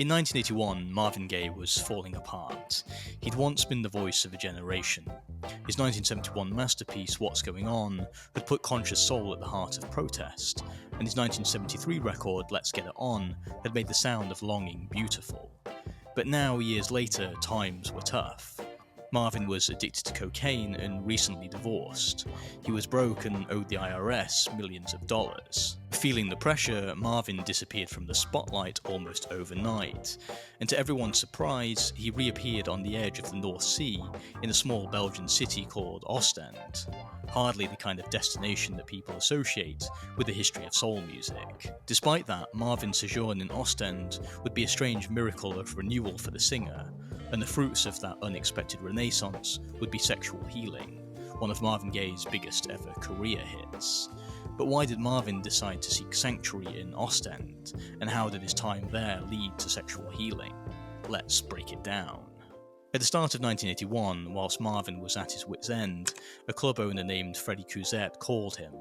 In 1981, Marvin Gaye was falling apart. He'd once been the voice of a generation. His 1971 masterpiece, What's Going On, had put conscious soul at the heart of protest, and his 1973 record, Let's Get It On, had made the sound of longing beautiful. But now, years later, times were tough. Marvin was addicted to cocaine and recently divorced. He was broke and owed the IRS millions of dollars. Feeling the pressure, Marvin disappeared from the spotlight almost overnight, and to everyone's surprise, he reappeared on the edge of the North Sea in a small Belgian city called Ostend. Hardly the kind of destination that people associate with the history of soul music. Despite that, Marvin's sojourn in Ostend would be a strange miracle of renewal for the singer, and the fruits of that unexpected renaissance would be Sexual Healing, one of Marvin Gaye's biggest ever career hits. But why did Marvin decide to seek sanctuary in Ostend, and how did his time there lead to sexual healing? Let's break it down. At the start of 1981, whilst Marvin was at his wit's end, a club owner named Freddy Cousaert called him,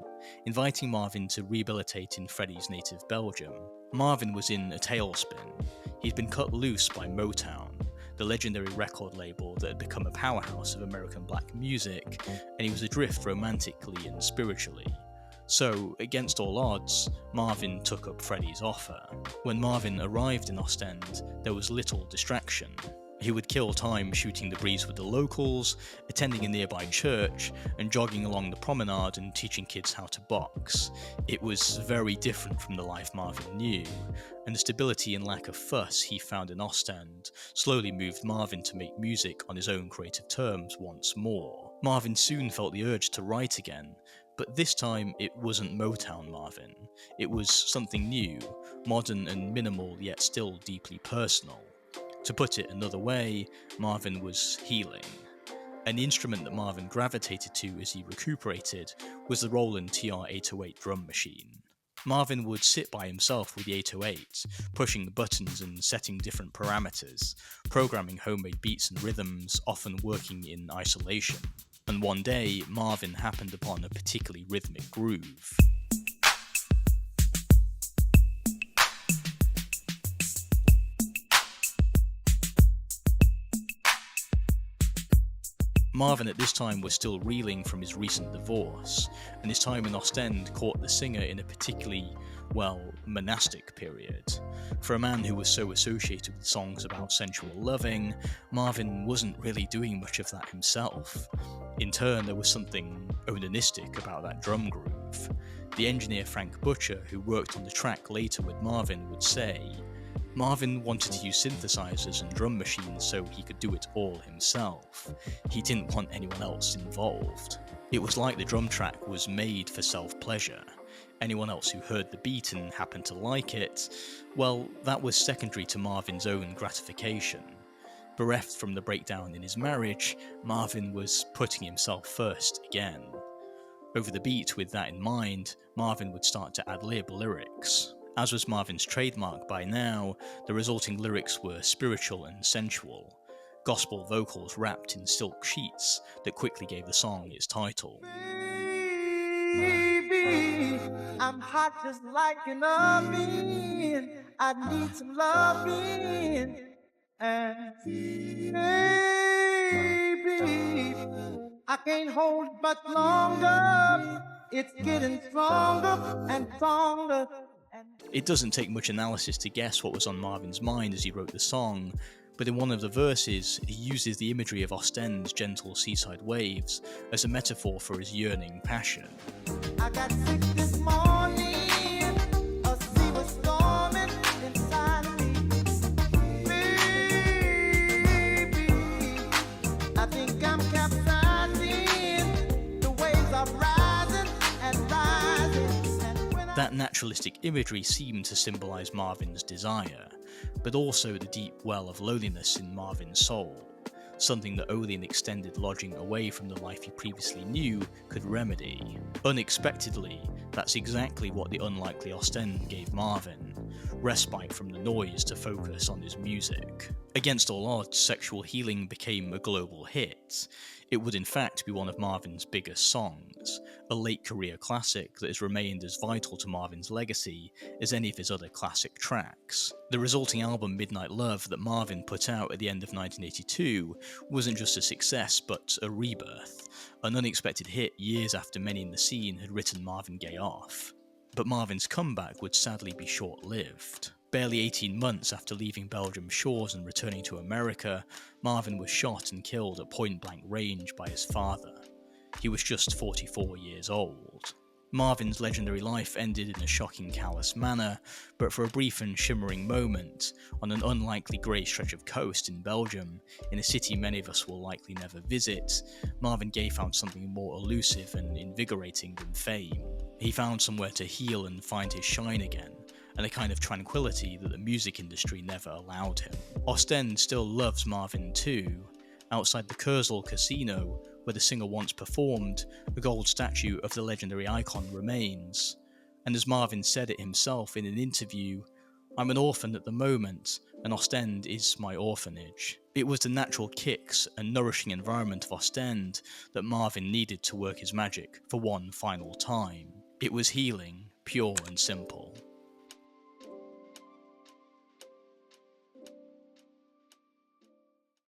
inviting Marvin to rehabilitate in Freddy's native Belgium. Marvin was in a tailspin. He'd been cut loose by Motown, the legendary record label that had become a powerhouse of American black music, and he was adrift romantically and spiritually. So, against all odds, Marvin took up Freddy's offer. When Marvin arrived in Ostend, there was little distraction. He would kill time shooting the breeze with the locals, attending a nearby church, and jogging along the promenade and teaching kids how to box. It was very different from the life Marvin knew, and the stability and lack of fuss he found in Ostend slowly moved Marvin to make music on his own creative terms once more. Marvin soon felt the urge to write again, but this time it wasn't Motown Marvin. It was something new, modern and minimal, yet still deeply personal. To put it another way, Marvin was healing. An instrument that Marvin gravitated to as he recuperated was the Roland TR-808 drum machine. Marvin would sit by himself with the 808, pushing the buttons and setting different parameters, programming homemade beats and rhythms, often working in isolation. And one day, Marvin happened upon a particularly rhythmic groove. Marvin at this time was still reeling from his recent divorce, and his time in Ostend caught the singer in a particularly, monastic period. For a man who was so associated with songs about sensual loving, Marvin wasn't really doing much of that himself. In turn, there was something onanistic about that drum groove. The engineer Frank Butcher, who worked on the track later with Marvin, would say, Marvin wanted to use synthesizers and drum machines so he could do it all himself. He didn't want anyone else involved. It was like the drum track was made for self-pleasure. Anyone else who heard the beat and happened to like it, that was secondary to Marvin's own gratification. Bereft from the breakdown in his marriage, Marvin was putting himself first again. Over the beat, with that in mind, Marvin would start to ad-lib lyrics. As was Marvin's trademark by now, the resulting lyrics were spiritual and sensual, gospel vocals wrapped in silk sheets that quickly gave the song its title. Baby, I'm hot just like an oven. I need some loving. And baby, I can't hold it much longer. It's getting stronger and stronger. It doesn't take much analysis to guess what was on Marvin's mind as he wrote the song, but in one of the verses, he uses the imagery of Ostend's gentle seaside waves as a metaphor for his yearning passion. I got sick this morning, a sea was storming inside of me. Baby, I think I'm capsizing, the waves are rising and rising. That naturalistic imagery seemed to symbolize Marvin's desire, but also the deep well of loneliness in Marvin's soul, something that only an extended lodging away from the life he previously knew could remedy. Unexpectedly, that's exactly what the unlikely Ostend gave Marvin. respite from the noise to focus on his music. Against all odds, Sexual Healing became a global hit. It would in fact be one of Marvin's biggest songs, a late career classic that has remained as vital to Marvin's legacy as any of his other classic tracks. The resulting album Midnight Love that Marvin put out at the end of 1982 wasn't just a success but a rebirth, an unexpected hit years after many in the scene had written Marvin Gaye off. But Marvin's comeback would sadly be short-lived. Barely 18 months after leaving Belgium's shores and returning to America, Marvin was shot and killed at point-blank range by his father. He was just 44 years old. Marvin's legendary life ended in a shocking, callous manner, but for a brief and shimmering moment, on an unlikely grey stretch of coast in Belgium, in a city many of us will likely never visit, Marvin Gaye found something more elusive and invigorating than fame. He found somewhere to heal and find his shine again, and a kind of tranquility that the music industry never allowed him. Ostend still loves Marvin too. Outside the Kursaal casino, where the singer once performed, a gold statue of the legendary icon remains. And as Marvin said it himself in an interview, "I'm an orphan at the moment, and Ostend is my orphanage." It was the natural kicks and nourishing environment of Ostend that Marvin needed to work his magic for one final time. It was healing, pure and simple.